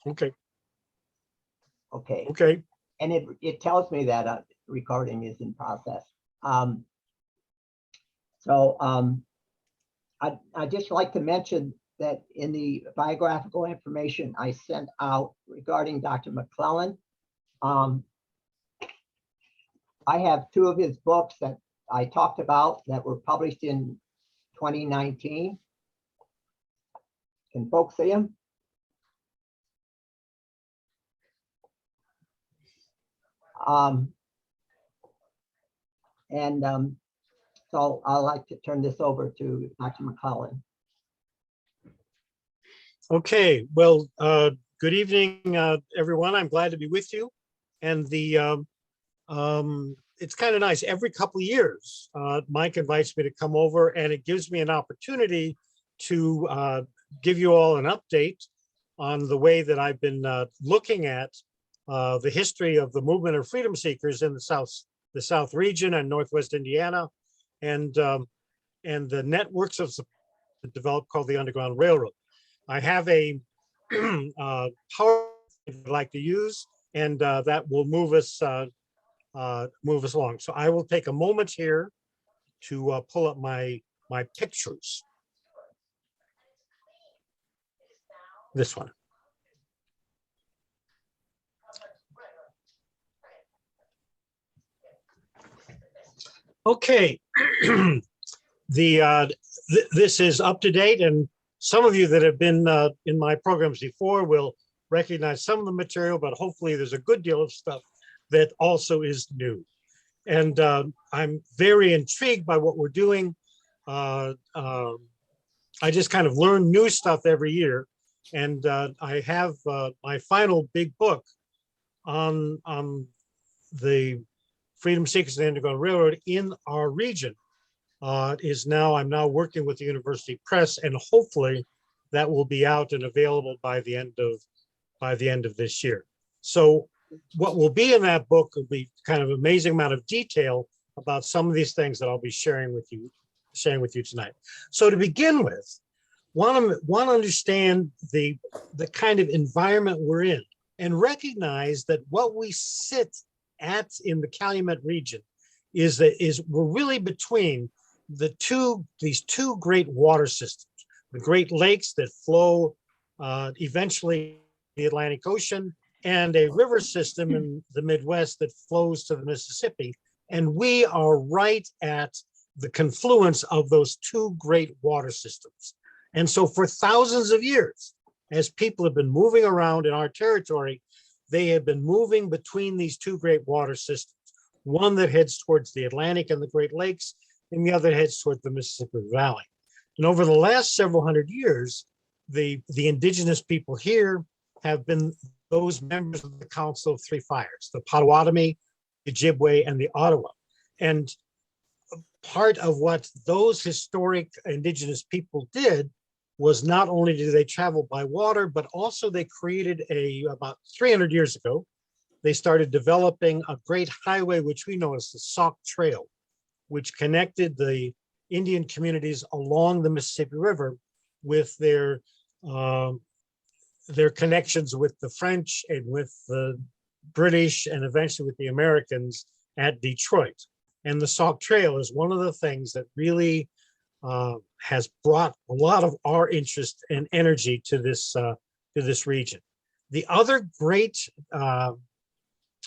Okay. Okay. Okay. And it tells me that recording is in process. I'd just like to mention that in the biographical information I sent out regarding Dr. McClellan, I have two of his books that I talked about that were published in 2019. Can folks see them? So I'd like to turn this over to Dr. McClellan. Okay, well, good evening, everyone. I'm glad to be with you. And it's kind of nice. Every couple of years, Mike invites me to come over, and it gives me an opportunity to give you all an update on the way that I've been looking at the history of the movement of freedom seekers in the South region and Northwest Indiana, and the networks of developed called the Underground Railroad. I have a power I'd like to use, and that will move us along. So I will take a moment here to pull up my pictures. This one. Okay, this is up to date, and some of you that have been in my programs before will recognize some of the material, but hopefully there's a good deal of stuff that also is new. And I'm very intrigued by what we're doing. I just kind of learn new stuff every year, and I have my final big book on the Freedom Seekers and the Underground Railroad in our region. I'm now working with the University Press, and hopefully that will be out and available by the end of this year. So what will be in that book will be kind of an amazing amount of detail about some of these things that I'll be sharing with you tonight. So to begin with, want to understand the kind of environment we're in, and recognize that what we sit at in the Calumet region is we're really between these two great water systems, the Great Lakes that flow eventually the Atlantic Ocean, and a river system in the Midwest that flows to the Mississippi. And we are right at the confluence of those two great water systems. And so for thousands of years, as people have been moving around in our territory, they have been moving between these two great water systems, one that heads towards the Atlantic and the Great Lakes, and the other heads towards the Mississippi Valley. And over the last several hundred years, the indigenous people here have been those members of the Council of Three Fires, the Potawatomi, the Ojibwe, and the Ottawa. And part of what those historic indigenous people did was not only did they travel by water, but also they created about 300 years ago, they started developing a great highway, which we know as the Sauk Trail, which connected the Indian communities along the Mississippi River with their connections with the French and with the British, and eventually with the Americans at Detroit. And the Sauk Trail is one of the things that really has brought a lot of our interest and energy to this region. The other great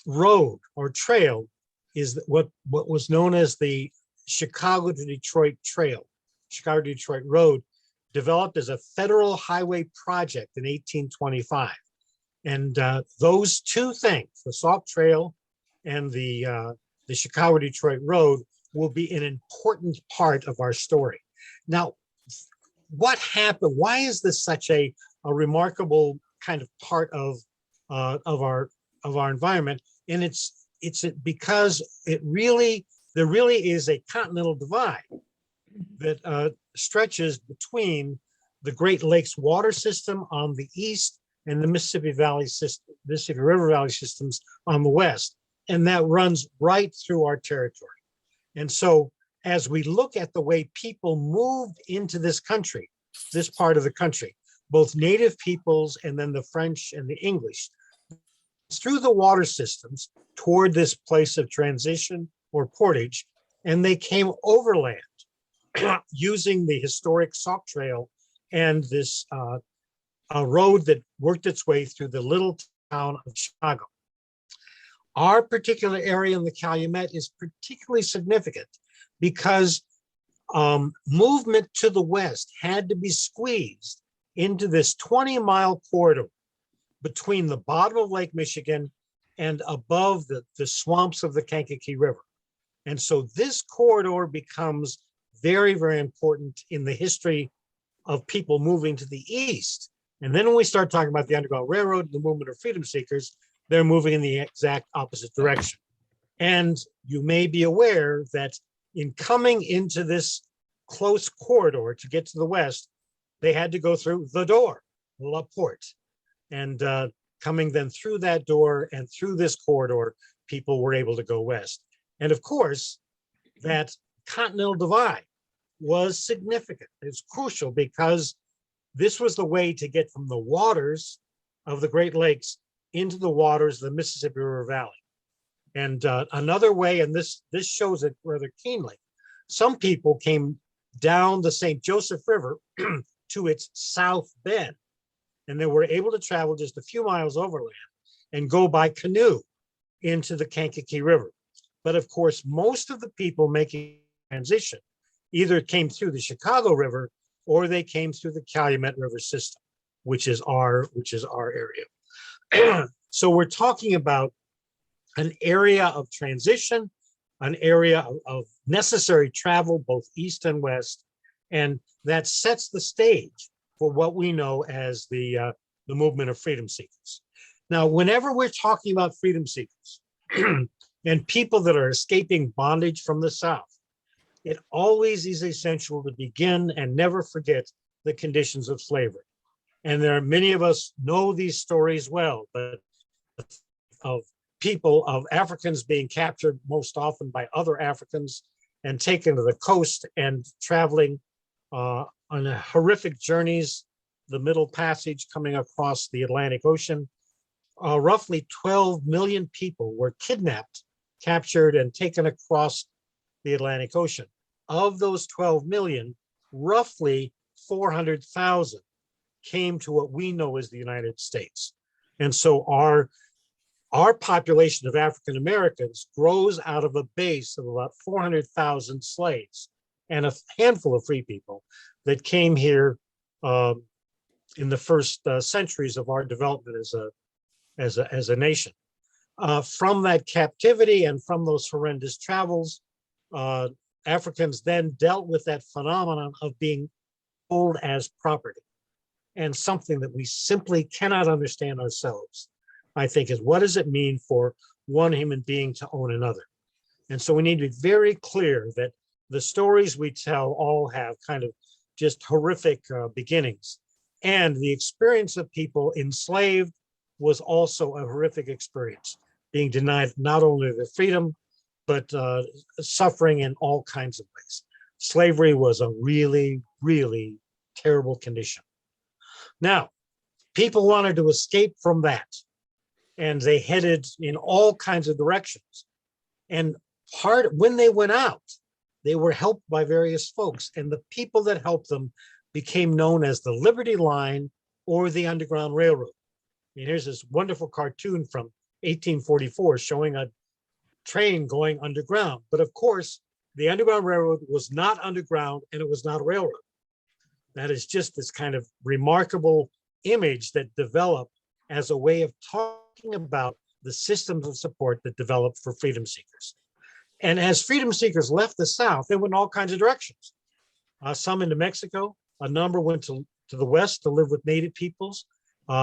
road or trail is what was known as the Chicago to Detroit Trail, Chicago to Detroit Road, developed as a federal highway project in 1825. And those two things, the Sauk Trail and the Chicago to Detroit Road, will be an important part of our story. Now, what happened? Why is this such a remarkable kind of part of our environment? And it's because there really is a continental divide that stretches between the Great Lakes water system on the east and the Mississippi River Valley systems on the west, and that runs right through our territory. And so, as we look at the way people moved into this country, this part of the country, both native peoples and then the French and the English through the water systems toward this place of transition or portage, and they came overland using the historic Sauk Trail and this a road that worked its way through the little town of Chicago. Our particular area in the Calumet is particularly significant because movement to the west had to be squeezed into this 20-mile corridor between the bottom of Lake Michigan and above the swamps of the Kankakee River. And so this corridor becomes very, very important in the history of people moving to the east. And then when we start talking about the Underground Railroad, the movement of freedom seekers, they're moving in the exact opposite direction. And you may be aware that in coming into this close corridor to get to the west, they had to go through the door, La Porte. And coming then through that door and through this corridor, people were able to go west. And of course, that continental divide was significant. It's crucial because this was the way to get from the waters of the Great Lakes into the waters of the Mississippi River Valley. And another way, and this shows it rather keenly, some people came down the St. Joseph River to its south bend, and they were able to travel just a few miles overland and go by canoe into the Kankakee River. But of course, most of the people making transition either came through the Chicago River or they came through the Calumet River system, which is our area. So we're talking about an area of transition, an area of necessary travel, both east and west, and that sets the stage for what we know as the movement of freedom seekers. Now, whenever we're talking about freedom seekers and people that are escaping bondage from the South, it always is essential to begin and never forget the conditions of slavery. And there are many of us know these stories well, but of people, of Africans being captured most often by other Africans and taken to the coast and traveling on horrific journeys, the Middle Passage coming across the Atlantic Ocean. Roughly 12 million people were kidnapped, captured, and taken across the Atlantic Ocean. Of those 12 million, roughly 400,000 came to what we know as the United States. And so our population of African Americans grows out of a base of about 400,000 slaves and a handful of free people that came here in the first centuries of our development as a nation. From that captivity and from those horrendous travels, Africans then dealt with that phenomenon of being owned as property. And something that we simply cannot understand ourselves, I think, is what does it mean for one human being to own another? And so we need to be very clear that the stories we tell all have kind of just horrific beginnings. And the experience of people enslaved was also a horrific experience, being denied not only their freedom, but suffering in all kinds of ways. Slavery was a really, really terrible condition. Now, people wanted to escape from that, and they headed in all kinds of directions. And when they went out, they were helped by various folks, and the people that helped them became known as the Liberty Line or the Underground Railroad. And here's this wonderful cartoon from 1844 showing a train going underground. But of course, the Underground Railroad was not underground and it was not a railroad. That is just this kind of remarkable image that developed as a way of talking about the systems of support that developed for freedom seekers. And as freedom seekers left the South, they went in all kinds of directions. Some into Mexico, a number went to the West to live with native peoples.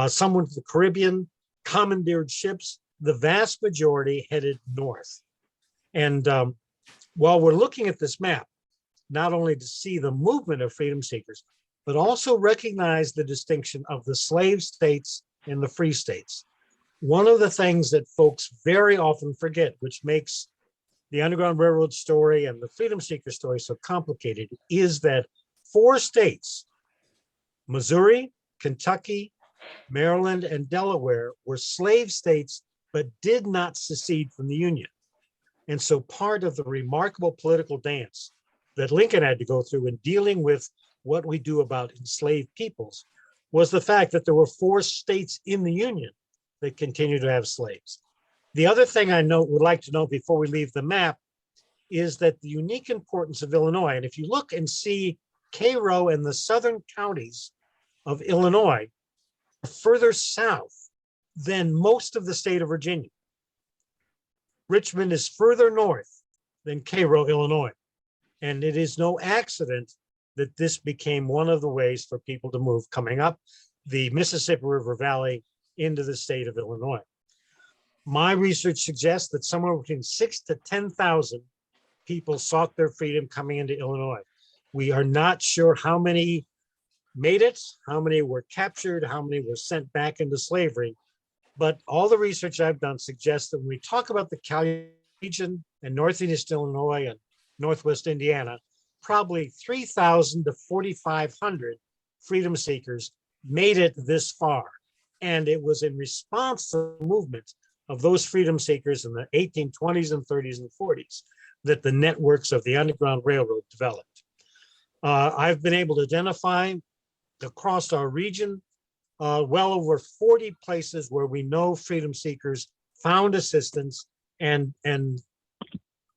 Some went to the Caribbean, commandeered ships. The vast majority headed north. And while we're looking at this map, not only to see the movement of freedom seekers, but also recognize the distinction of the slave states and the free states. One of the things that folks very often forget, which makes the Underground Railroad story and the freedom seeker story so complicated, is that 4 states, Missouri, Kentucky, Maryland, and Delaware were slave states, but did not secede from the Union. And so part of the remarkable political dance that Lincoln had to go through in dealing with what we do about enslaved peoples was the fact that there were 4 states in the Union that continued to have slaves. The other thing I would like to note before we leave the map is that the unique importance of Illinois, and if you look and see Cairo and the southern counties of Illinois are further south than most of the state of Virginia. Richmond is further north than Cairo, Illinois. And it is no accident that this became one of the ways for people to move coming up the Mississippi River Valley into the state of Illinois. My research suggests that somewhere between 6,000 to 10,000 people sought their freedom coming into Illinois. We are not sure how many made it, how many were captured, how many were sent back into slavery. But all the research I've done suggests that when we talk about the Calumet region and northeast Illinois and northwest Indiana, probably 3,000 to 4,500 freedom seekers made it this far. And it was in response to the movement of those freedom seekers in the 1820s and 30s and 40s that the networks of the Underground Railroad developed. I've been able to identify across our region well over 40 places where we know freedom seekers found assistance, and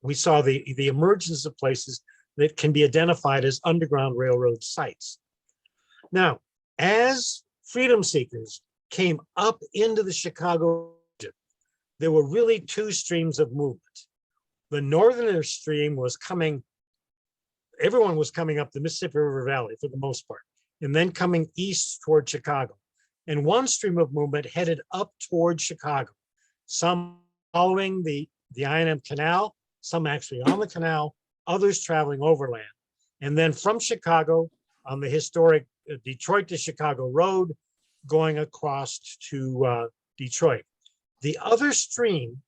we saw the emergence of places that can be identified as Underground Railroad sites. Now, as freedom seekers came up into the Chicago region, there were really 2 streams of movement. The northern stream was coming, everyone was coming up the Mississippi River Valley for the most part, and then coming east toward Chicago. And one stream of movement headed up toward Chicago, some following the I&M Canal, some actually on the canal, others traveling overland. And then from Chicago on the historic Detroit to Chicago Road, going across to Detroit. The other stream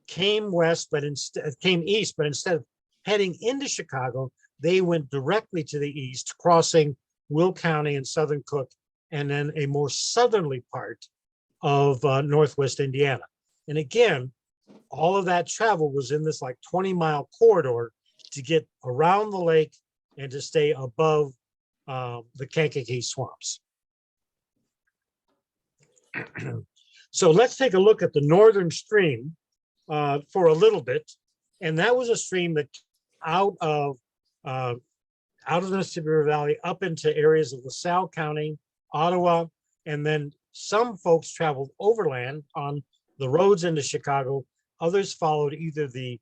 came west, but instead came east, but instead of heading into Chicago, they went directly to the east, crossing Will County and southern Cook, and then a more southerly part of northwest Indiana. And again, all of that travel was in this like 20-mile corridor to get around the lake and to stay above the Kankakee swamps. So let's take a look at the northern stream for a little bit. And that was a stream that out of the Mississippi River Valley up into areas of LaSalle County, Ottawa, and then some folks traveled overland on the roads into Chicago. Others followed either the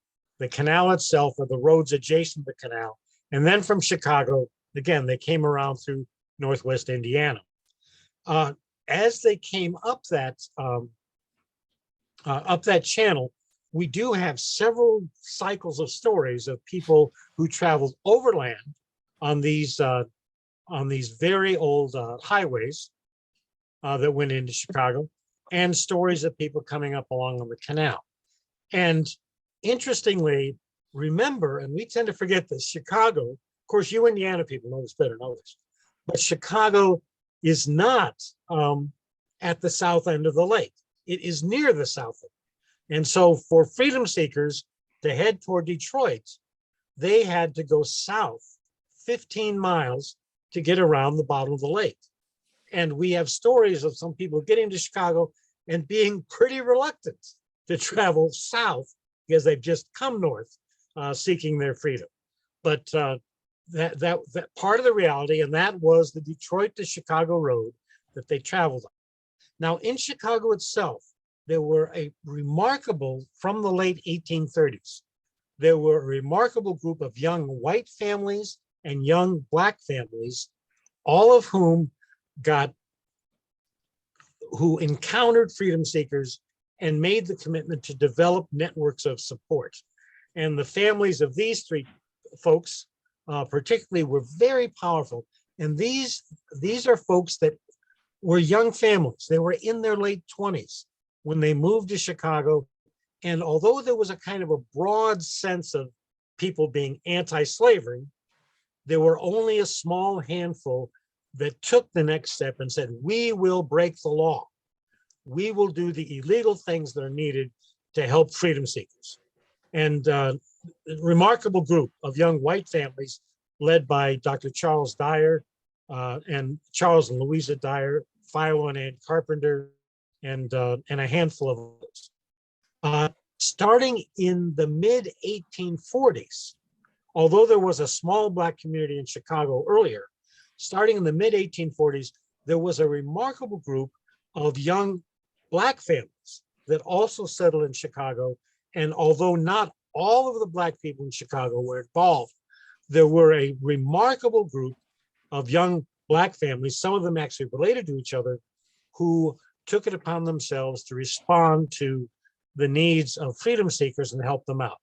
canal itself or the roads adjacent to the canal. And then from Chicago, again, they came around through northwest Indiana. As they came up that channel, we do have several cycles of stories of people who traveled overland on these very old highways that went into Chicago, and stories of people coming up along on the canal. And interestingly, remember, and we tend to forget this, Chicago, of course, you Indiana people know this better, know this, but Chicago is not at the south end of the lake. It is near the south end. And so for freedom seekers to head toward Detroit, they had to go south 15 miles to get around the bottom of the lake. And we have stories of some people getting to Chicago and being pretty reluctant to travel south because they've just come north seeking their freedom. But that part of the reality, and that was the Detroit to Chicago road that they traveled on. Now in Chicago itself, there were a remarkable, from the late 1830s, there were a remarkable group of young white families and young Black families, all of whom encountered freedom seekers and made the commitment to develop networks of support. And the families of these 3 folks particularly were very powerful. And these are folks that were young families. They were in their late 20s when they moved to Chicago. And although there was a kind of a broad sense of people being anti-slavery, there were only a small handful that took the next step and said, we will break the law. We will do the illegal things that are needed to help freedom seekers. And a remarkable group of young white families led by Dr. Charles Dyer and Charles and Louisa Dyer, Philo and Ann Carpenter, and a handful of others. Starting in the mid 1840s, although there was a small Black community in Chicago earlier, starting in the mid 1840s, there was a remarkable group of young Black families that also settled in Chicago. And although not all of the Black people in Chicago were involved, there were a remarkable group of young Black families, some of them actually related to each other, who took it upon themselves to respond to the needs of freedom seekers and help them out.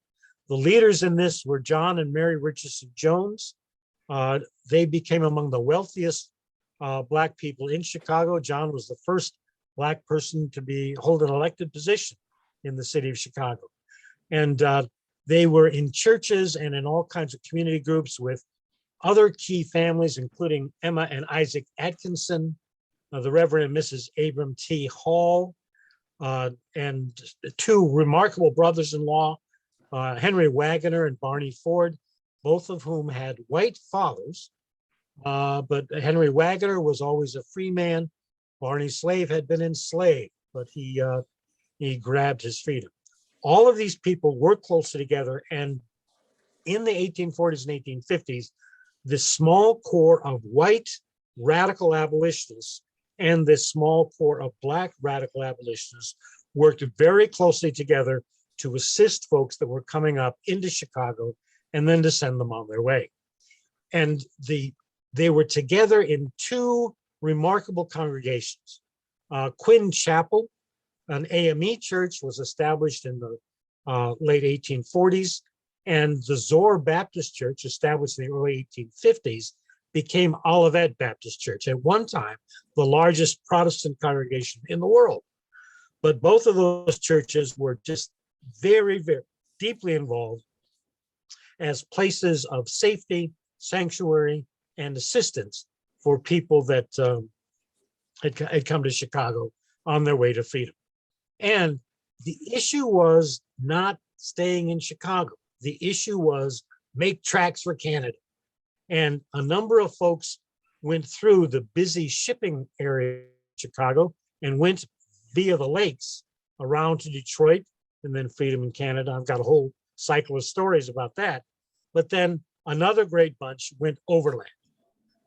The leaders in this were John and Mary Richardson Jones. They became among the wealthiest Black people in Chicago. John was the first Black person to hold an elected position in the city of Chicago. And they were in churches and in all kinds of community groups with other key families, including Emma and Isaac Atkinson, the Reverend and Mrs. Abram T. Hall, and two remarkable brothers-in-law, Henry Wagoner and Barney Ford, both of whom had white fathers. But Henry Wagoner was always a free man. Barney Slave had been enslaved, but he grabbed his freedom. All of these people worked closely together, and in the 1840s and 1850s, this small core of white radical abolitionists and this small core of Black radical abolitionists worked very closely together to assist folks that were coming up into Chicago and then to send them on their way. And they were together in two remarkable congregations. Quinn Chapel, an AME church, was established in the late 1840s, and the Zoar Baptist Church, established in the early 1850s, became Olivet Baptist Church, at one time the largest Protestant congregation in the world. But both of those churches were just very, very deeply involved as places of safety, sanctuary, and assistance for people that had come to Chicago on their way to freedom. And the issue was not staying in Chicago. The issue was make tracks for Canada. And a number of folks went through the busy shipping area of Chicago and went via the lakes around to Detroit and then freedom in Canada. I've got a whole cycle of stories about that. But then another great bunch went overland.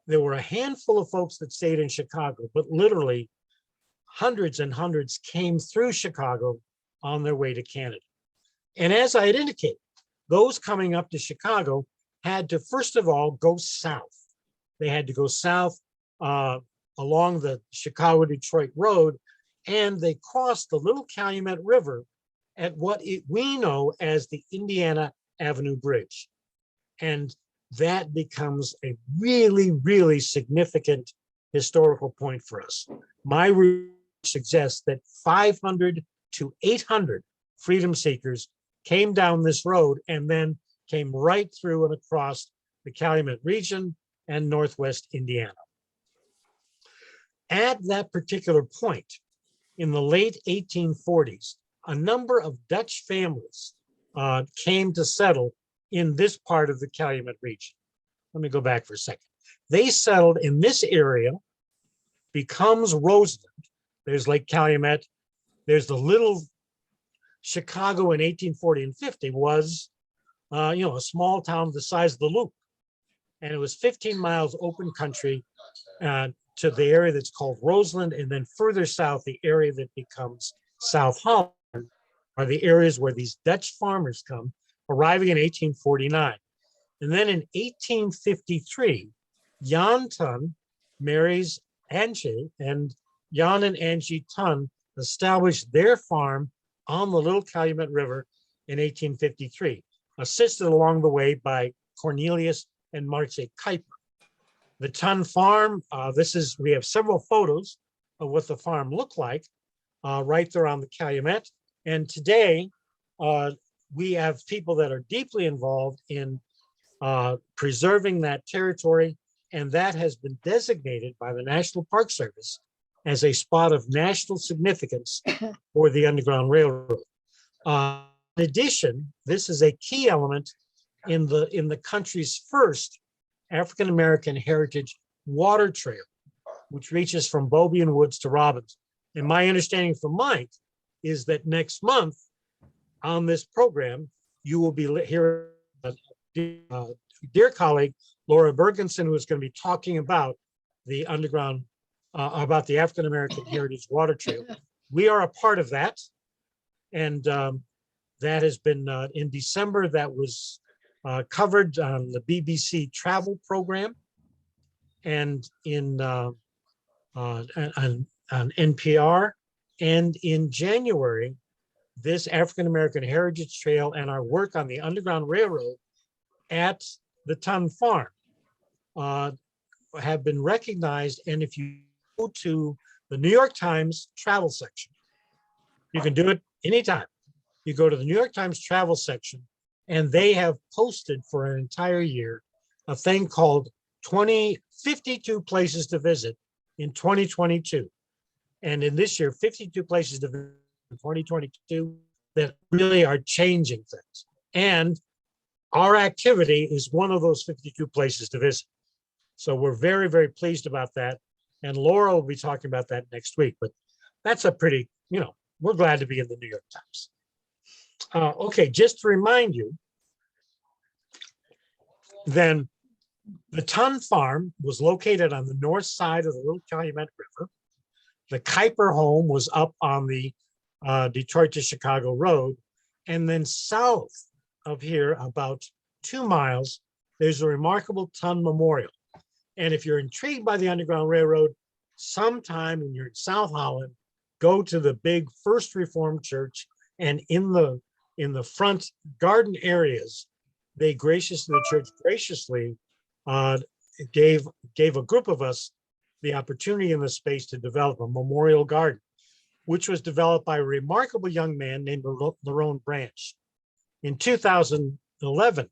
There were a handful of folks that stayed in Chicago, but literally hundreds and hundreds came through Chicago on their way to Canada. And as I had indicated, those coming up to Chicago had to, first of all, go south. They had to go south along the Chicago-Detroit Road, and they crossed the Little Calumet River at what we know as the Indiana Avenue Bridge. And that becomes a really, really significant historical point for us. My research suggests that 500 to 800 freedom seekers came down this road and then came right through and across the Calumet region and Northwest Indiana. At that particular point, in the late 1840s, a number of Dutch families came to settle in this part of the Calumet region. Let me go back for a second. They settled in this area, becomes Roseland. There's Lake Calumet. There's the little Chicago in 1840 and 50 was, a small town the size of the Loop. And it was 15 miles open country to the area that's called Roseland. And then further south, the area that becomes South Holland are the areas where these Dutch farmers come, arriving in 1849. And then in 1853, Jan Tun marries Angie, and Jan and Angie Tun established their farm on the Little Calumet River in 1853, assisted along the way by Cornelius and Marce Kuiper. The Tun farm, we have several photos of what the farm looked like right there on the Calumet. And today, we have people that are deeply involved in preserving that territory and that has been designated by the National Park Service as a spot of national significance for the Underground Railroad. In addition, this is a key element in the country's first African American heritage water trail, which reaches from Beaubien Woods to Robbins. And my understanding from Mike is that next month on this program, you will be hearing dear colleague Laura Bergensen, who is going to be talking about the underground, about the African American Heritage Water Trail. We are a part of that, and that has been in December. That was covered on the BBC travel program, and on NPR. And in January, this African American Heritage Trail and our work on the Underground Railroad at the Ton Farm have been recognized. And if you go to the New York Times travel section, you can do it anytime. You go to the New York Times travel section, and they have posted for an entire year a thing called 52 places to visit in 2022. And in this year, 52 places to visit in 2022 that really are changing things. And our activity is one of those 52 places to visit. So we're very, very pleased about that. And Laura will be talking about that next week. But that's a pretty, we're glad to be in the New York Times. Okay, just to remind you, then the Ton Farm was located on the north side of the Little Calumet River. The Kuiper home was up on the Detroit to Chicago Road. And then south of here, about 2 miles, there's a remarkable Ton Memorial. And if you're intrigued by the Underground Railroad, sometime when you're in South Holland, go to the big First Reformed Church, and in the front garden areas, the church graciously gave a group of us the opportunity in the space to develop a memorial garden, which was developed by a remarkable young man named Lerone Branch. In 2011,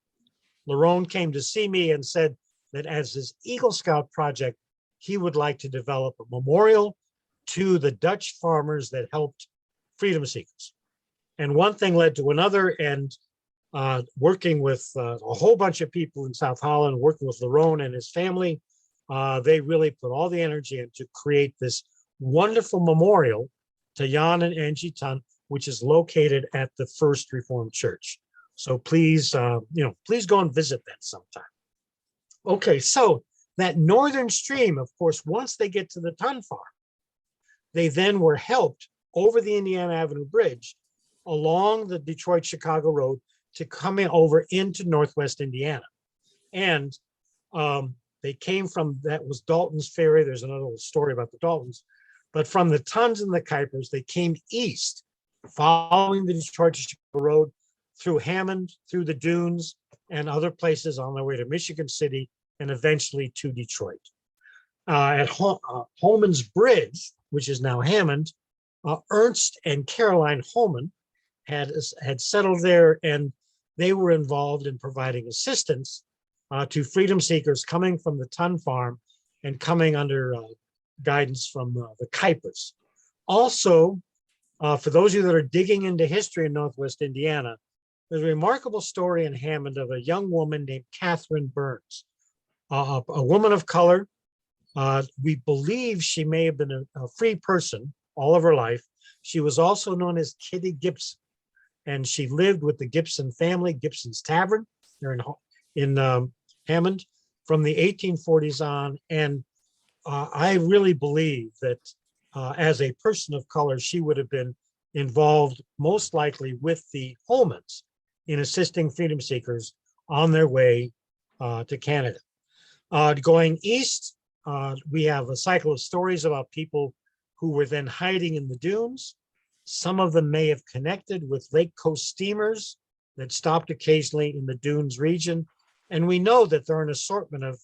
Lerone came to see me and said that as his Eagle Scout project, he would like to develop a memorial to the Dutch farmers that helped freedom seekers. And one thing led to another, and working with a whole bunch of people in South Holland, working with Lerone and his family, they really put all the energy in to create this wonderful memorial to Jan and Angie Ton, which is located at the First Reformed Church. So please, please go and visit that sometime. Okay, so that northern stream, of course, once they get to the Ton Farm, they then were helped over the Indiana Avenue Bridge along the Detroit-Chicago Road to come over into Northwest Indiana. And they came from, that was Dalton's Ferry. There's another little story about the Daltons. But from the Tons and the Kuipers, they came east, following the Detroit-Chicago Road through Hammond, through the dunes, and other places on their way to Michigan City, and eventually to Detroit. At Holman's Bridge, which is now Hammond, Ernst and Caroline Holman had settled there, and they were involved in providing assistance to freedom seekers coming from the Ton Farm and coming under guidance from the Kuipers. Also, for those of you that are digging into history in Northwest Indiana, there's a remarkable story in Hammond of a young woman named Catherine Burns, a woman of color. We believe she may have been a free person all of her life. She was also known as Kitty Gibson, and she lived with the Gibson family, Gibson's Tavern, here in Hammond, from the 1840s on. And I really believe that as a person of color, she would have been involved most likely with the Holmans in assisting freedom seekers on their way to Canada. Going east, we have a cycle of stories about people who were then hiding in the dunes. Some of them may have connected with Lake Coast steamers that stopped occasionally in the dunes region. And we know that there are an assortment of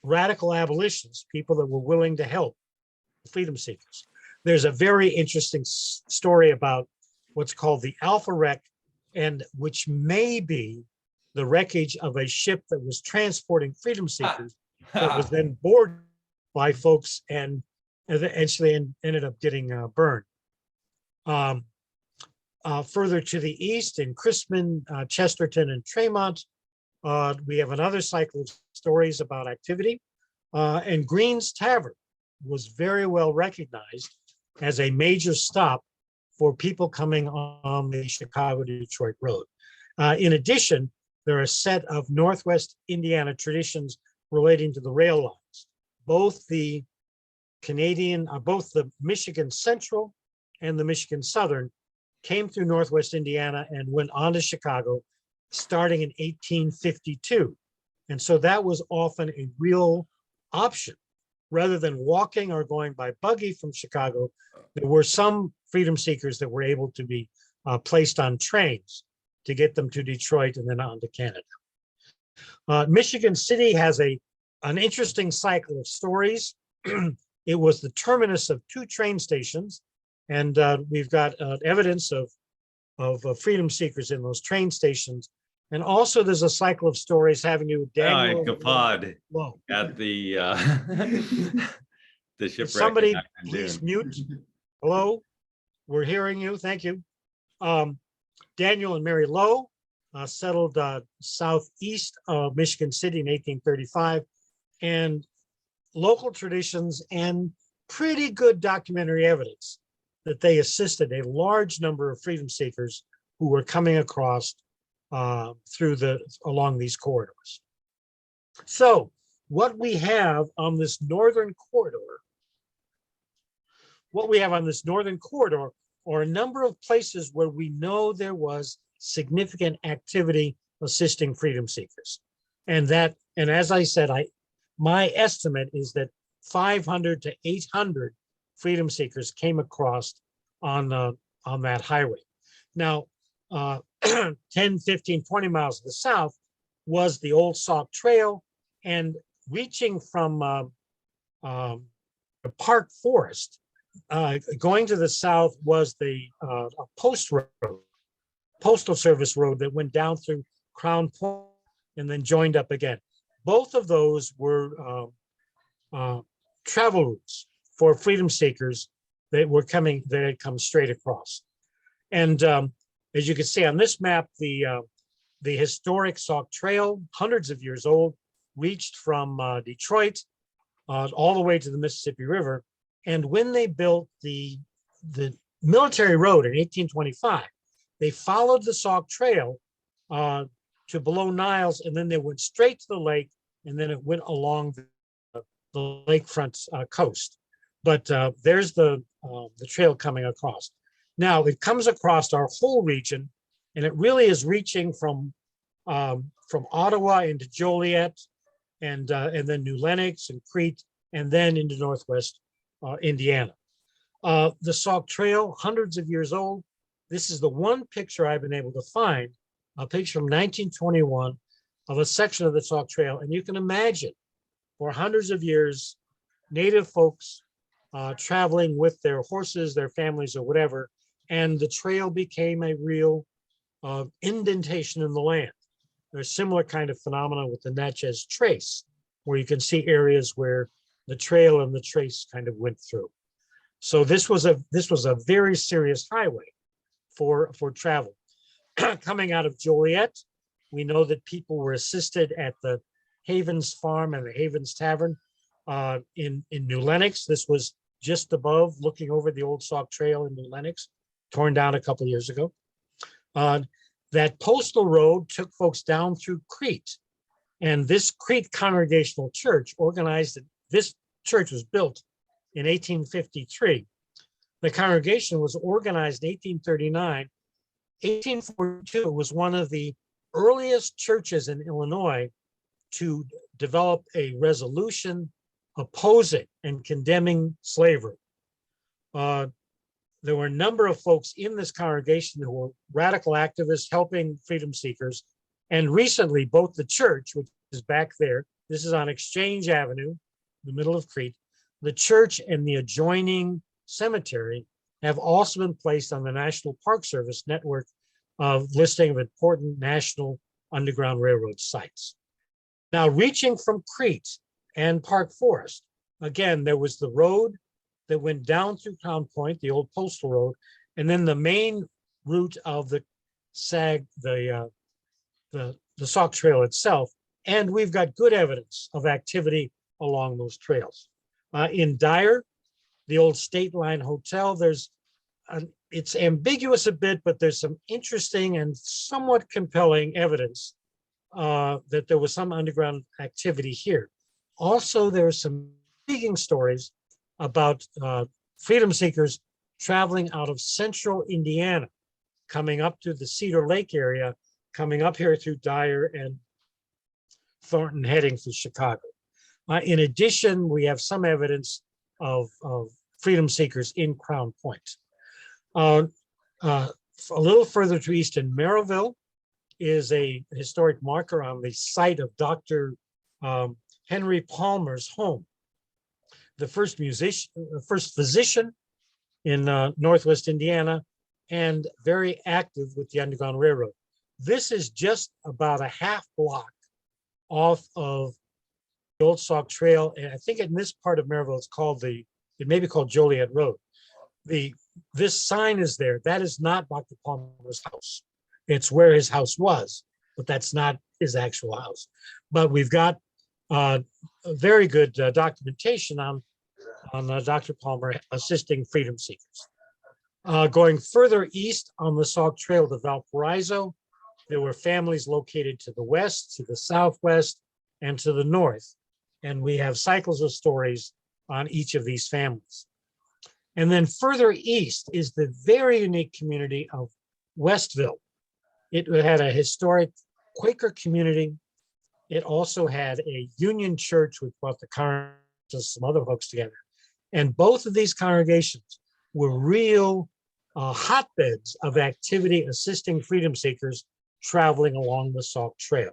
radical abolitionists, people that were willing to help freedom seekers. There's a very interesting story about what's called the Alpha Wreck, and which may be the wreckage of a ship that was transporting freedom seekers that was then boarded by folks and eventually ended up getting burned. Further to the east in Crispin, Chesterton, and Tremont, we have another cycle of stories about activity. And Green's Tavern was very well recognized as a major stop for people coming on the Chicago-Detroit Road. In addition, there are a set of Northwest Indiana traditions relating to the rail lines. Both the Michigan Central and the Michigan Southern came through Northwest Indiana and went on to Chicago starting in 1852. And so that was often a real option. Rather than walking or going by buggy from Chicago, there were some freedom seekers that were able to be placed on trains to get them to Detroit and then on to Canada. Michigan City has an interesting cycle of stories. It was the terminus of 2 train stations, and we've got evidence of freedom seekers in those train stations. And also there's a cycle of stories having to do with Daniel Lowe at the the shipwreck. Somebody please mute. Hello, we're hearing you. Thank you. Daniel and Mary Lowe settled southeast of Michigan City in 1835, and local traditions and pretty good documentary evidence that they assisted a large number of freedom seekers who were coming across along these corridors. So what we have on this northern corridor, are a number of places where we know there was significant activity assisting freedom seekers. And as I said, my estimate is that 500 to 800 freedom seekers came across on that highway. Now, 10, 15, 20 miles to the south was the Old Sauk Trail, and reaching from the Park Forest, going to the south was the Postal Service road that went down through Crown Point and then joined up again. Both of those were travel routes for freedom seekers that had come straight across. And as you can see on this map, the historic Sauk Trail, hundreds of years old, reached from Detroit all the way to the Mississippi River. And when they built the military road in 1825, they followed the Sauk Trail to below Niles, and then they went straight to the lake, and then it went along the lakefront coast. But there's the trail coming across. Now it comes across our whole region, and it really is reaching from Ottawa into Joliet, and then New Lenox and Crete, and then into Northwest Indiana. The Sauk Trail, hundreds of years old. This is the one picture I've been able to find, a picture from 1921 of a section of the Sauk Trail. And you can imagine for hundreds of years, Native folks traveling with their horses, their families, or whatever, and the trail became a real indentation in the land. There's similar kind of phenomena with the Natchez Trace, where you can see areas where the trail and the trace kind of went through. So this was a very serious highway for travel. Coming out of Joliet, we know that people were assisted at the Havens Farm and the Havens Tavern in New Lenox. This was just above, looking over the old Sauk Trail in New Lenox, torn down a couple of years ago. That postal road took folks down through Crete, and this Crete Congregational Church organized it. This church was built in 1853. The congregation was organized in 1839. 1842 was one of the earliest churches in Illinois to develop a resolution opposing and condemning slavery. There were a number of folks in this congregation who were radical activists helping freedom seekers. And recently, both the church, which is back there, this is on Exchange Avenue, the middle of Crete, the church and the adjoining cemetery have also been placed on the National Park Service network of listing of important national underground railroad sites. Now, reaching from Crete and Park Forest. Again, there was the road that went down through Crown Point, the old postal road, and then the main route of the Sauk Trail itself. And we've got good evidence of activity along those trails. In Dyer, the old State Line Hotel, it's ambiguous a bit, but there's some interesting and somewhat compelling evidence that there was some underground activity here. Also, there are some intriguing stories about freedom seekers traveling out of central Indiana, coming up to the Cedar Lake area, coming up here through Dyer and Thornton, heading for Chicago. In addition, we have some evidence of freedom seekers in Crown Point. A little further to east in Merrillville is a historic marker on the site of Dr. Henry Palmer's home, the first physician in Northwest Indiana, and very active with the Underground Railroad. This is just about a half block off of the Old Sauk Trail, and I think in this part of Merrillville, it may be called Joliet Road. This sign is there. That is not Dr. Palmer's house. It's where his house was, but that's not his actual house. But we've got a very good documentation on Dr. Palmer assisting freedom seekers. Going further east on the Sauk Trail to Valparaiso, there were families located to the west, to the southwest, and to the north. And we have cycles of stories on each of these families. And then further east is the very unique community of Westville. It had a historic Quaker community. It also had a Union church, which brought the congregation, some other folks together. And both of these congregations were real hotbeds of activity assisting freedom seekers traveling along the Sauk Trail.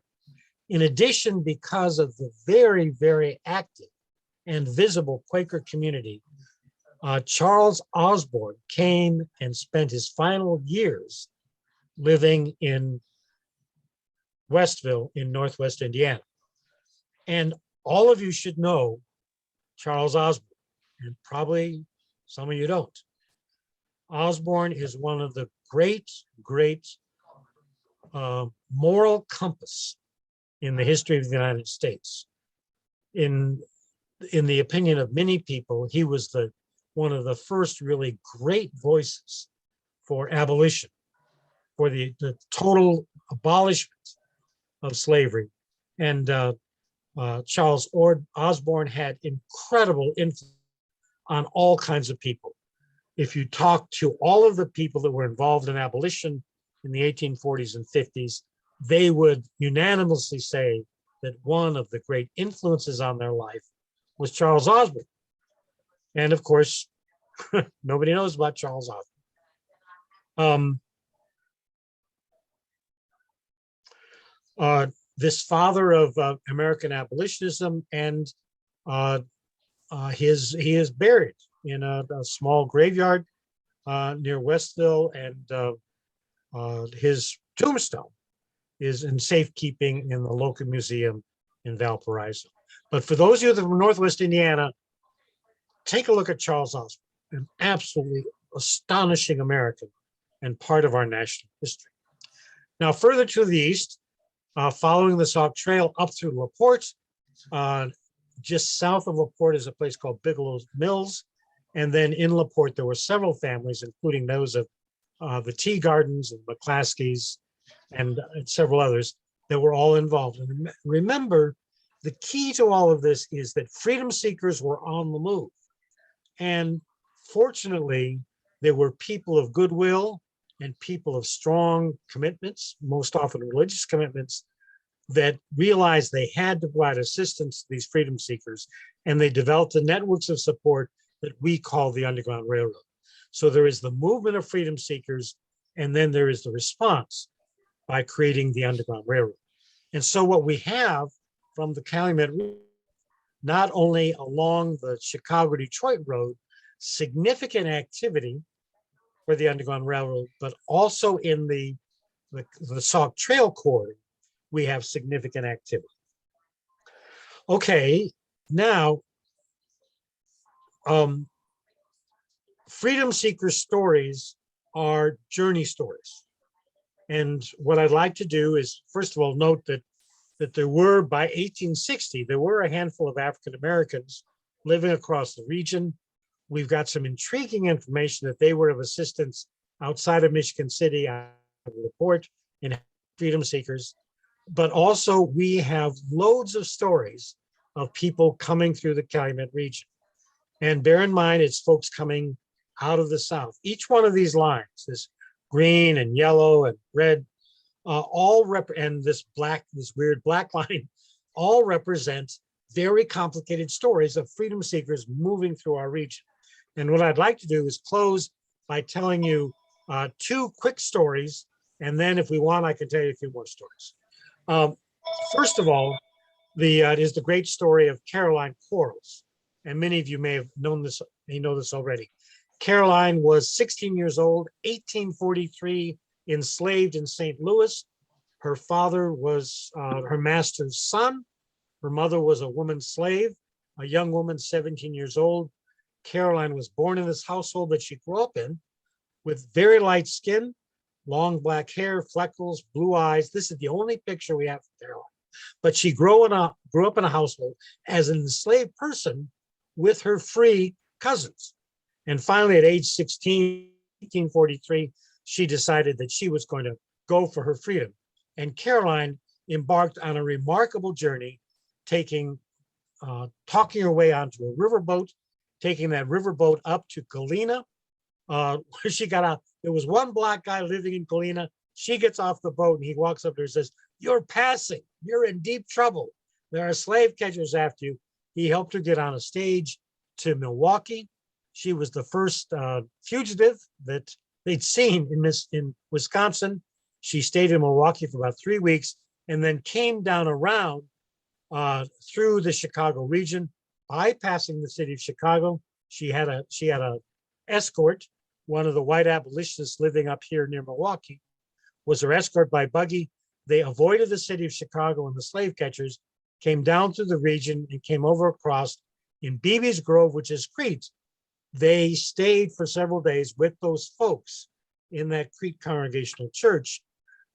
In addition, because of the very, very active and visible Quaker community, Charles Osborne came and spent his final years living in Westville in Northwest Indiana. And all of you should know Charles Osborne, and probably some of you don't. Osborne is one of the great moral compass in the history of the United States. In the opinion of many people, he was one of the first really great voices for abolition, for the total abolishment of slavery. And Charles Osborne had incredible influence on all kinds of people. If you talk to all of the people that were involved in abolition in the 1840s and 50s, they would unanimously say that one of the great influences on their life was Charles Osborne. And of course, nobody knows about Charles Osborne. This father of American abolitionism, and he is buried in a small graveyard near Westville, and his tombstone is in safekeeping in the local museum in Valparaiso. But for those of you that are from Northwest Indiana, take a look at Charles Osborne, an absolutely astonishing American and part of our national history. Now, further to the east, following the Sauk Trail up through LaPorte, just south of LaPorte is a place called Bigelow's Mills. And then in LaPorte, there were several families, including those of the Tea Gardens and McClaskey's and several others that were all involved. And remember, the key to all of this is that freedom seekers were on the move. And fortunately, there were people of goodwill and people of strong commitments, most often religious commitments, that realized they had to provide assistance to these freedom seekers. And they developed the networks of support that we call the Underground Railroad. So there is the movement of freedom seekers, and then there is the response by creating the Underground Railroad. And so what we have from the Calumet, not only along the Chicago-Detroit Road, significant activity for the Underground Railroad, but also in the Sauk Trail corridor, we have significant activity. Okay, Now, freedom seeker stories are journey stories. And what I'd like to do is, first of all, note that there were, by 1860, there were a handful of African Americans living across the region. We've got some intriguing information that they were of assistance outside of Michigan City, out of the port, in freedom seekers. But also we have loads of stories of people coming through the Calumet region. And bear in mind, it's folks coming out of the South. Each one of these lines, this green and yellow and red, and this weird black line, all represent very complicated stories of freedom seekers moving through our region. And what I'd like to do is close by telling you two quick stories. And then if we want, I can tell you a few more stories. First of all, is the great story of Caroline Quarles. And many of you may have known this, may know this already. Caroline was 16 years old, 1843, enslaved in St. Louis. Her father was her master's son. Her mother was a woman slave, a young woman, 17 years old. Caroline was born in this household that she grew up in with very light skin, long black hair, freckles, blue eyes. This is the only picture we have of Caroline. But she grew up in a household as an enslaved person with her free cousins. And finally, at age 16, 1843, she decided that she was going to go for her freedom. And Caroline embarked on a remarkable journey, talking her way onto a riverboat, taking that riverboat up to Galena, where she got out. There was one black guy living in Galena. She gets off the boat and he walks up to her and says, "You're passing. You're in deep trouble. There are slave catchers after you." He helped her get on a stage to Milwaukee. She was the first fugitive that they'd seen in Wisconsin. She stayed in Milwaukee for about 3 weeks and then came down around through the Chicago region, bypassing the city of Chicago. She had a escort. One of the white abolitionists living up here near Milwaukee was her escort by buggy. They avoided the city of Chicago and the slave catchers, came down through the region and came over across in Beebe's Grove, which is Crete. They stayed for several days with those folks in that Crete Congregational Church.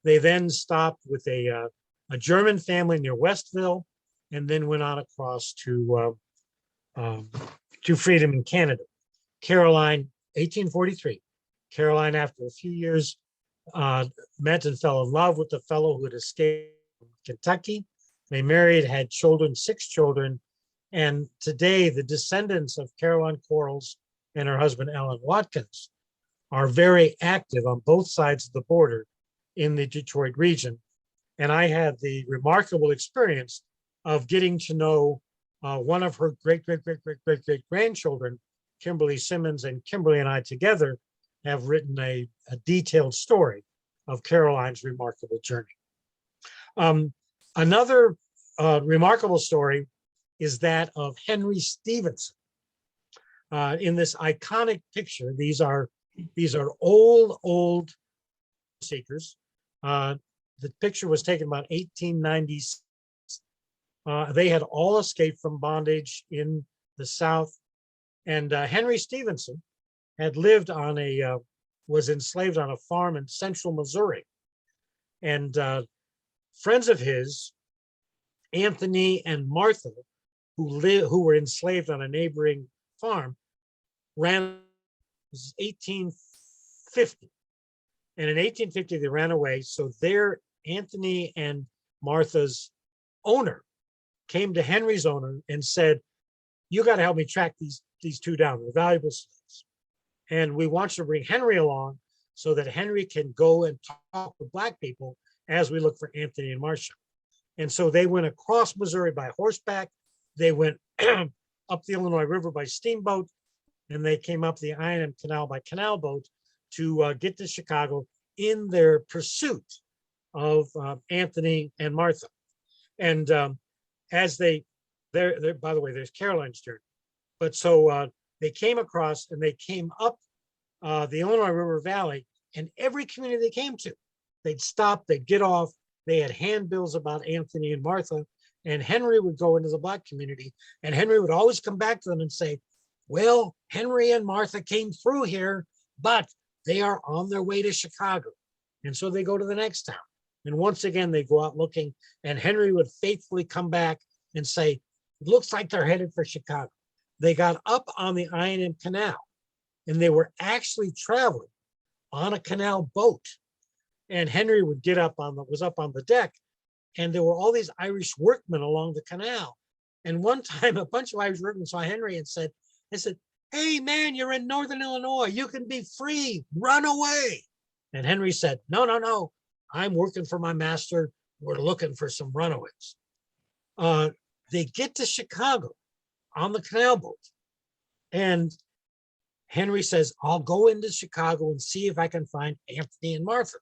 They then stopped with a German family near Westville, and then went on across to freedom in Canada. Caroline, 1843. Caroline, after a few years, met and fell in love with the fellow who had escaped from Kentucky. They married, had children, 6 children. And today, the descendants of Caroline Quarles and her husband, Alan Watkins, are very active on both sides of the border in the Detroit region. And I had the remarkable experience of getting to know one of her great grandchildren, Kimberly Simmons, and Kimberly and I together have written a detailed story of Caroline's remarkable journey. Another remarkable story is that of Henry Stevenson. In this iconic picture, these are old seekers. The picture was taken about 1890s. They had all escaped from bondage in the South. And Henry Stevenson had lived on was enslaved on a farm in central Missouri. And friends of his, Anthony and Martha, who were enslaved on a neighboring farm, ran. This is 1850. And in 1850, they ran away. So their Anthony and Martha's owner came to Henry's owner and said, "You got to help me track these two down. They're valuable slaves. And we want you to bring Henry along so that Henry can go and talk with Black people as we look for Anthony and Marcia." And so they went across Missouri by horseback. They went up the Illinois River by steamboat, and they came up the I&M Canal by canal boat to get to Chicago in their pursuit of Anthony and Martha. And as by the way, there's Caroline's journey. But so they came across and they came up the Illinois River Valley, and every community they came to, they'd stop, they'd get off. They had handbills about Anthony and Martha, And Henry would go into the Black community, and Henry would always come back to them and say, well, Henry and Martha came through here, but they are on their way to Chicago. And so they go to the next town. And once again, they go out looking, and Henry would faithfully come back and say, it looks like they're headed for Chicago. They got up on the I&M Canal, and they were actually traveling on a canal boat. And Henry would get up on was up on the deck, and there were all these Irish workmen along the canal. And one time, a bunch of Irish workmen saw Henry and said, hey man, you're in Northern Illinois. You can be free, run away. And Henry said, no, I'm working for my master. We're looking for some runaways. They get to Chicago on the canal boat. And Henry says, I'll go into Chicago and see if I can find Anthony and Martha.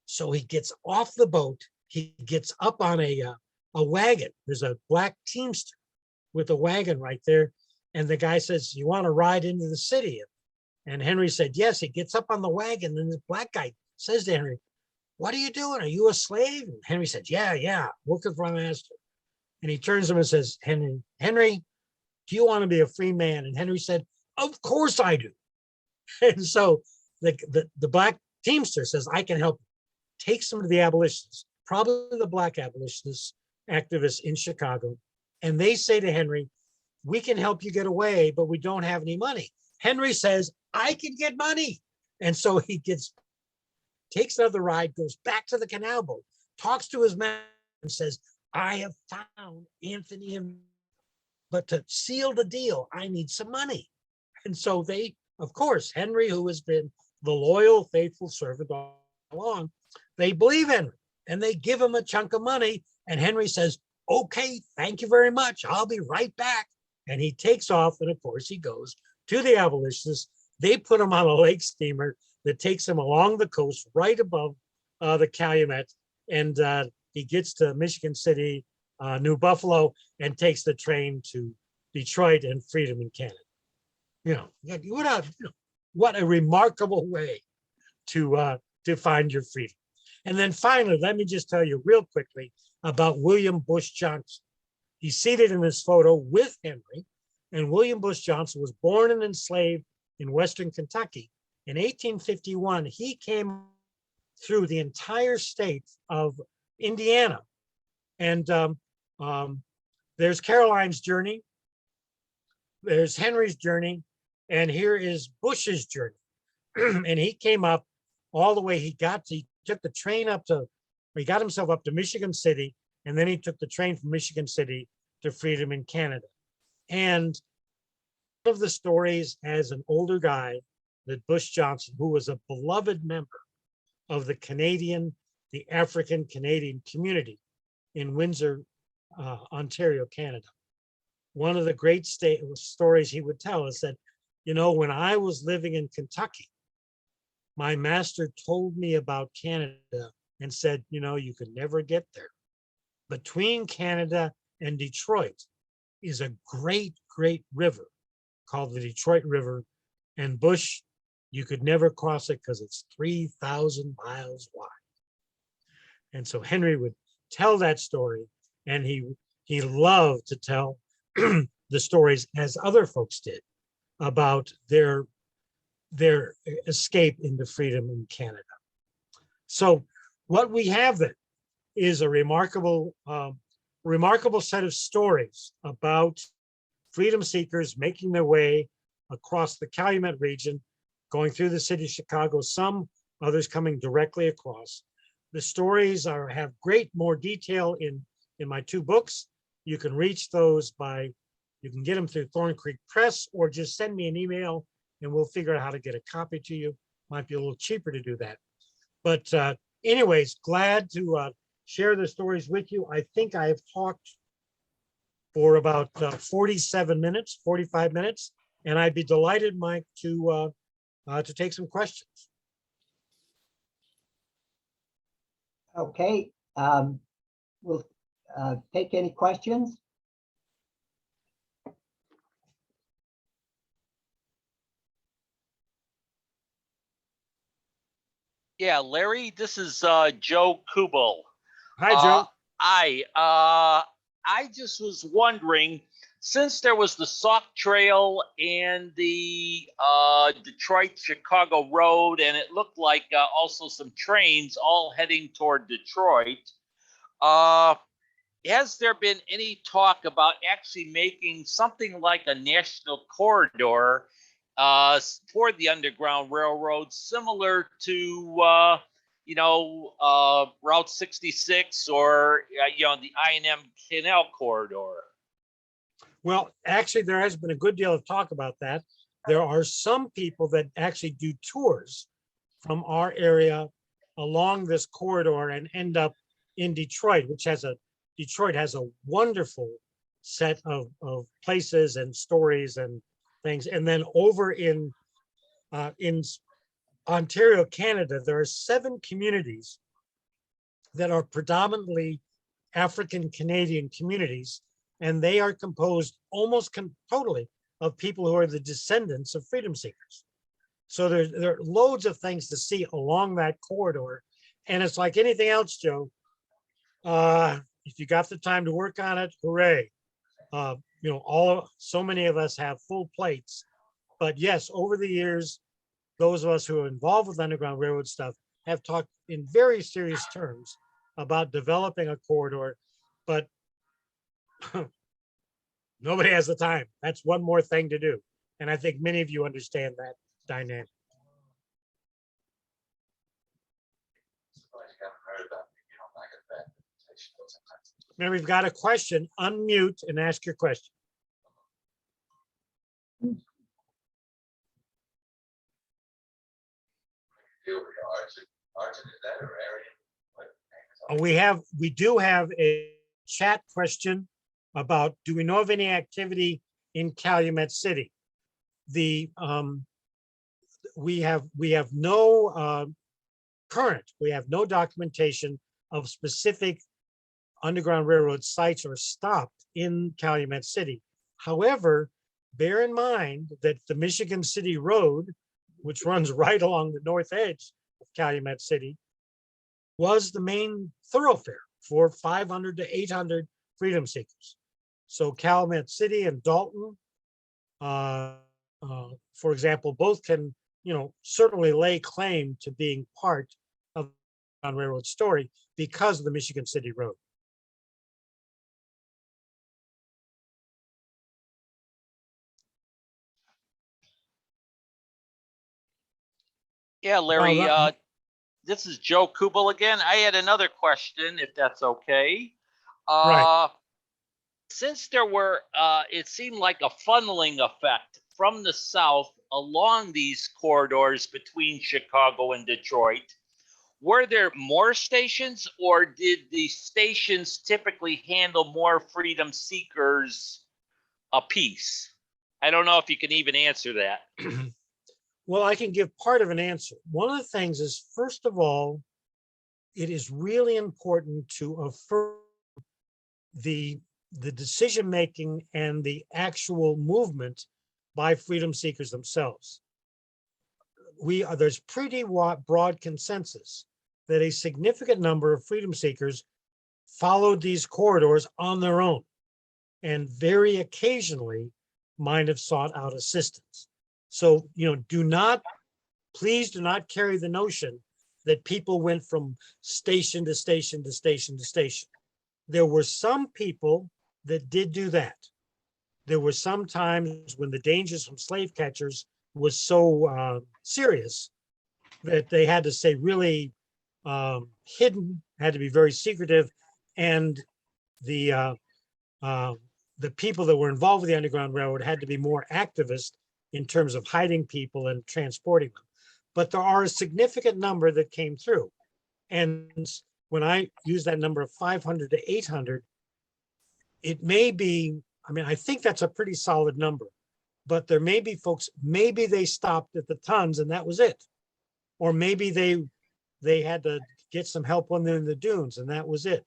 So he gets off the boat. He gets up on a wagon. There's a black teamster with a wagon right there. And the guy says, you want to ride into the city? And Henry said, yes. He gets up on the wagon, and the black guy says to Henry, what are you doing? Are you a slave? And Henry said, yeah, working for my master. And he turns to him and says, Henry, do you want to be a free man? And Henry said, of course I do. And so the black teamster says, I can help you. Takes him to the abolitionists, probably the black abolitionists, activists in Chicago. And they say to Henry, we can help you get away, but we don't have any money. Henry says, I can get money. And so he takes another ride, goes back to the canal boat, talks to his man and says, I have found Anthony, but to seal the deal, I need some money. And so they, of course, Henry, who has been the loyal, faithful servant all along, they believe Henry and they give him a chunk of money. And Henry says, okay, thank you very much. I'll be right back. And he takes off. And of course, he goes to the abolitionists. They put him on a lake steamer that takes him along the coast right above the Calumet. And he gets to Michigan City, New Buffalo, and takes the train to Detroit and freedom in Canada. What a remarkable way to find your freedom. And then finally, let me just tell you real quickly about William Bush Johnson. He's seated in this photo with Henry, and William Bush Johnson was born and enslaved in Western Kentucky. In 1851, he came through the entire state of Indiana. And there's Caroline's journey, there's Henry's journey, and here is Bush's journey. And he came up all the way, he took the train he got himself up to Michigan City, and then he took the train from Michigan City to freedom in Canada. And one of the stories as an older guy, that Bush Johnson, who was a beloved member of the African Canadian community in Windsor, Ontario, Canada. One of the great stories he would tell is that, when I was living in Kentucky, my master told me about Canada and said, you could never get there. Between Canada and Detroit is a great, great river called the Detroit River. And Bush, you could never cross it because it's 3,000 miles wide. And so Henry would tell that story, and he loved to tell the stories, as other folks did, about their escape into freedom in Canada. So what we have then is a remarkable set of stories about freedom seekers making their way across the Calumet region, going through the city of Chicago, some others coming directly across. The stories have great more detail in my two books. You can reach those you can get them through Thorn Creek Press, or just send me an email and we'll figure out how to get a copy to you. Might be a little cheaper to do that. But anyways, glad to share the stories with you. I think I have talked for about 45 minutes, and I'd be delighted, Mike, to take some questions. Okay, we'll take any questions. Yeah, Larry, this is Joe Kubel. Hi, Joe. Hi. I just was wondering, since there was the Sauk Trail and the Detroit-Chicago Road, and it looked like also some trains all heading toward Detroit, has there been any talk about actually making something like a national corridor for the Underground Railroad, similar to Route 66 or the I&M Canal corridor? Well, actually, there has been a good deal of talk about that. There are some people that actually do tours from our area along this corridor and end up in Detroit, Detroit has a wonderful set of places and stories and things. And then over in Ontario, Canada, there are 7 communities that are predominantly African Canadian communities, and they are composed almost totally of people who are the descendants of freedom seekers. So there are loads of things to see along that corridor, and it's like anything else, Joe. If you got the time to work on it, hooray! So many of us have full plates, but yes, over the years, those of us who are involved with Underground Railroad stuff have talked in very serious terms about developing a corridor, but nobody has the time. That's one more thing to do. And I think many of you understand that dynamic. Now we've got a question. Unmute and ask your question. We do have a chat question about, do we know of any activity in Calumet City? We have no documentation of specific Underground Railroad sites or stopped in Calumet City. However, bear in mind that the Michigan City Road, which runs right along the north edge of Calumet City, was the main thoroughfare for 500 to 800 freedom seekers. So Calumet City and Dalton, for example, both can, certainly lay claim to being part of the Underground Railroad story because of the Michigan City Road. Yeah, Larry, this is Joe Kubel again. I had another question, if that's okay. Right. Since there were, it seemed like a funneling effect from the south along these corridors between Chicago and Detroit, were there more stations, or did the stations typically handle more freedom seekers apiece? I don't know if you can even answer that. Well, I can give part of an answer. One of the things is, first of all, it is really important to affirm the decision-making and the actual movement by freedom seekers themselves. There's pretty broad consensus that a significant number of freedom seekers followed these corridors on their own, and very occasionally might have sought out assistance. So, please do not carry the notion that people went from station to station to station to station. There were some people that did do that. There were some times when the dangers from slave catchers was so serious that they had to stay really hidden, had to be very secretive, and the people that were involved with the Underground Railroad had to be more activist in terms of hiding people and transporting them. But there are a significant number that came through. And when I use that number of 500 to 800, it may be, I think that's a pretty solid number, but there may be folks, maybe they stopped at the tons and that was it. Or maybe they had to get some help when they're in the dunes and that was it.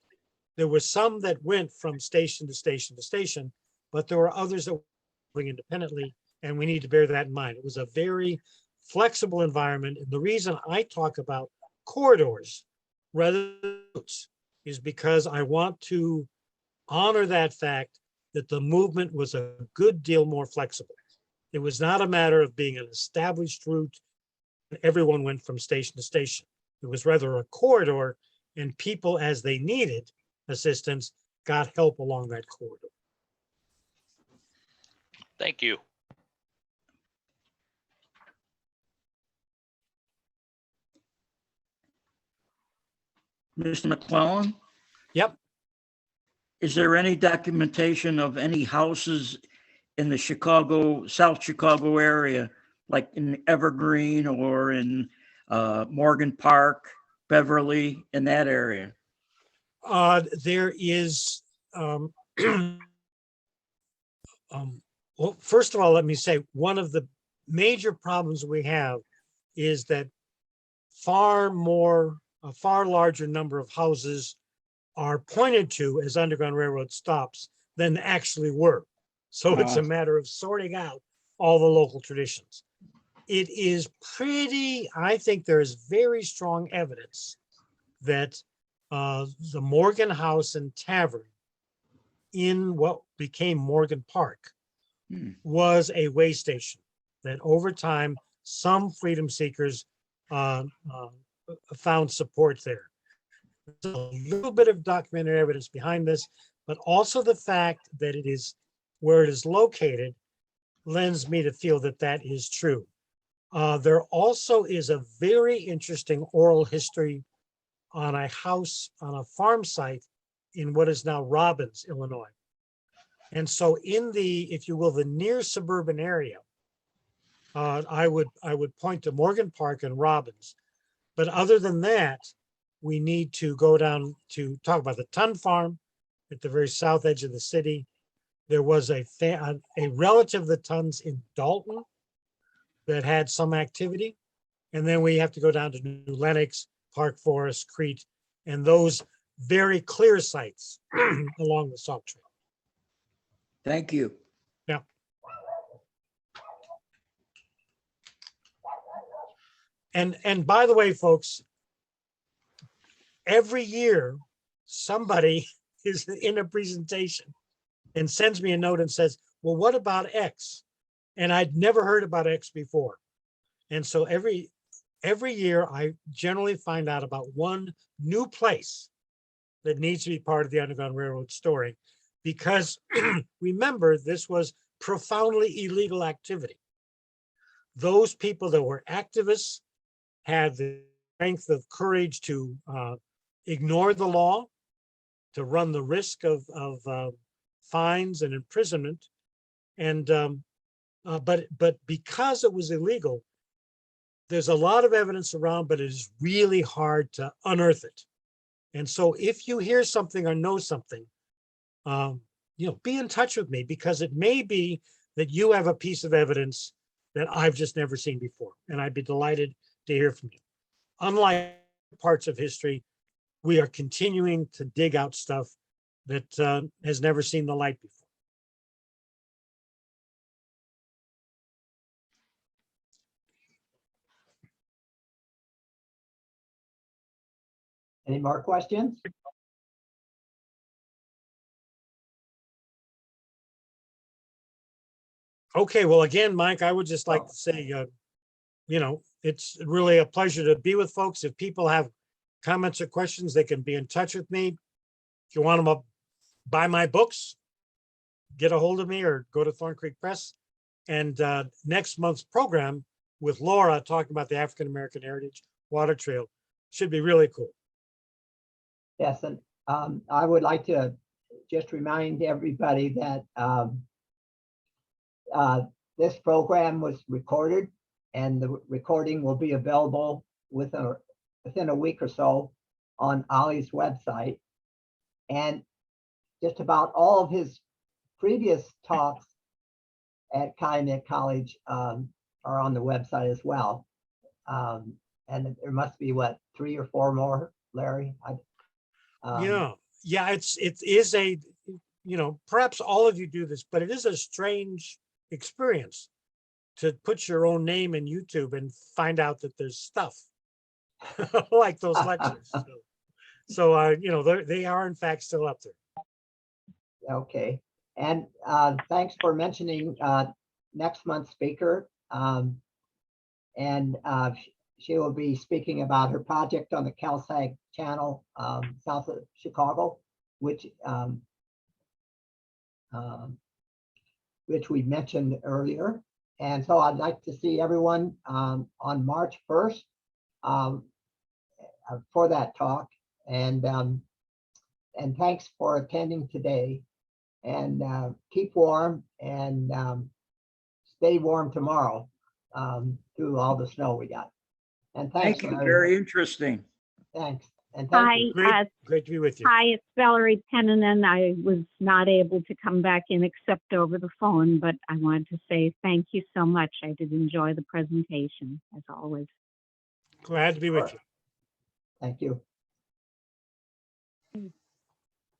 There were some that went from station to station to station, but there were others that were going independently, and we need to bear that in mind. It was a very flexible environment. And the reason I talk about corridors rather than routes is because I want to honor that fact that the movement was a good deal more flexible. It was not a matter of being an established route. Everyone went from station to station. It was rather a corridor, and people, as they needed assistance, got help along that corridor. Thank you. Mr. McClellan, Yep. is there any documentation of any houses in the South Chicago area, like in Evergreen or in Morgan Park, Beverly, in that area? There is, well, first of all, let me say one of the major problems we have is that a far larger number of houses are pointed to as Underground Railroad stops than actually were. So it's a matter of sorting out all the local traditions. It is I think there is very strong evidence that the Morgan House and Tavern in what became Morgan Park was a way station, that over time, some freedom seekers found support there. There's a little bit of documented evidence behind this, but also the fact that it is where it is located lends me to feel that that is true. There also is a very interesting oral history on a house on a farm site in what is now Robbins, Illinois. And so in the, if you will, the near suburban area, I would point to Morgan Park and Robbins. But other than that, we need to go down to talk about the Ton Farm at the very south edge of the city. There was a relative of the Tons in Dalton that had some activity. And then we have to go down to New Lenox, Park Forest, Crete, and those very clear sites along the Sauk Trail. Thank you. Yeah. And by the way, folks, every year somebody is in a presentation and sends me a note and says, well, what about X? And I'd never heard about X before. And so every year I generally find out about one new place that needs to be part of the Underground Railroad story, because remember, this was profoundly illegal activity. Those people that were activists had the strength of courage to ignore the law, to run the risk of fines and imprisonment. And but because it was illegal, there's a lot of evidence around, but it is really hard to unearth it. And so if you hear something or know something, be in touch with me, because it may be that you have a piece of evidence that I've just never seen before. And I'd be delighted to hear from you. Unlike parts of history, we are continuing to dig out stuff that has never seen the light before. Any more questions? Okay, well, again, Mike, I would just like to say, it's really a pleasure to be with folks. If people have comments or questions, they can be in touch with me. If you want them to buy my books, get a hold of me or go to Thorn Creek Press. And next month's program with Laura talking about the African American Heritage Water Trail should be really cool. Yes, and I would like to just remind everybody that this program was recorded, and the recording will be available within a week or so on Ollie's website. And just about all of his previous talks at Calumet College are on the website as well. And there must be, what, 3 or 4 more, Larry? It is a, perhaps all of you do this, but it is a strange experience to put your own name in YouTube and find out that there's stuff like those lectures. So they are in fact still up there. Okay, and thanks for mentioning next month's speaker. And she will be speaking about her project on the CalSag Channel south of Chicago, which we mentioned earlier. And so I'd like to see everyone on March 1st for that talk. And thanks for attending today. And keep warm and stay warm tomorrow through all the snow we got. And thanks. Thank you. Very interesting. Thanks. And thank you. Great to be with you. Hi, it's Valerie Penninan. I was not able to come back in except over the phone, but I wanted to say thank you so much. I did enjoy the presentation, as always. Glad to be with you. Thank you.